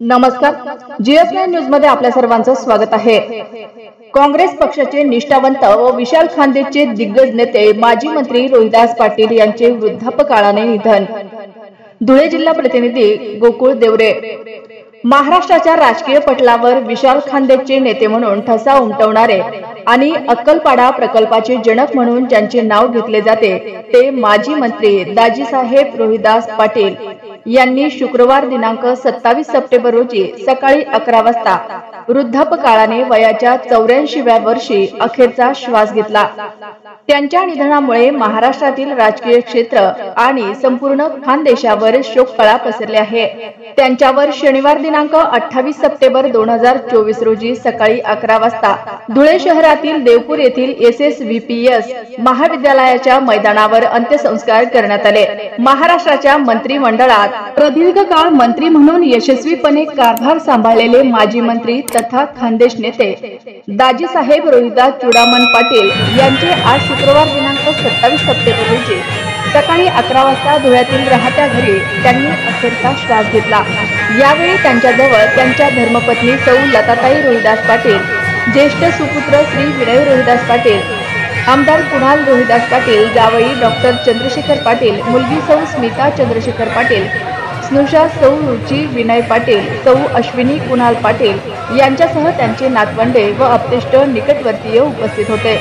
नमस्कार, GS9 news मध्ये आपल्या सर्वांचं स्वागत आहे। काँग्रेस पक्षाचे निष्ठावंत व विशाल खानदेशचे दिग्गज नेते माजी मंत्री रोहिदास पाटील यांचे वृद्धापकाळाने निधन। धुळे जिल्हा प्रतिनिधी गोकुळ देवरे। महाराष्ट्राच्या राजकीय पटलावर विशाल खानदेशचे नेते म्हणून ठसा उमटवणारे आणि अक्कलपाडा प्रकल्पाचे जनक म्हणून ज्यांचे नाव घेतले जाते ते माजी मंत्री दाजीसाहेब रोहिदास पाटील यांनी शुक्रवार दिनांक 27 सप्टेंबर रोजी सकाळी 11 वाजता वृद्धापकाळाने वयाच्या 84व्या वर्षी अखेरचा श्वास घेतला। त्यांच्या निधनामुळे महाराष्ट्रातील राजकीय क्षेत्र आणि संपूर्ण खानदेशावर शोककळा पसरली आहे। त्यांच्यावर शनिवार दिनांक 28 सप्टेंबर 2024 रोजी सकाळी 11 वाजता धुळे शहरातील देवपूर येथील SSVPS महाविद्यालयाच्या मैदानावर अंत्यसंस्कार करण्यात आले। महाराष्ट्राच्या मंत्रिमंडळात प्रदीर्घ काळ मंत्री म्हणून यशस्वीपणे कारभार सांभाळलेले माजी मंत्री तथा खानदेश नेते दाजीसाहेब रोहिदास चुडामन पाटील यांचे आज शुक्रवार दिनांक 27 सप्टेंबर रोजी सकाळी 11 वाजता धुळ्यातील राहत्या घरी त्यांनी अखेरचा श्वास घेतला। यावेळी त्यांच्याजवळ त्यांच्या धर्मपत्नी सौ लताताई रोहिदास पाटील, ज्येष्ठ सुपुत्र श्री विनय रोहिदास पाटील, आमदार कुणाल रोहिदास पाटील, जावई डॉक्टर चंद्रशेखर पाटील, मुलगी सौ स्मिता चंद्रशेखर पाटील, स्नुषा सौ रुची विनय पाटील, सौ अश्विनी कुणाल पाटील यांच्यासह त्यांचे नातवंडे व आप्तेष्ट निकटवर्तीय उपस्थित होते।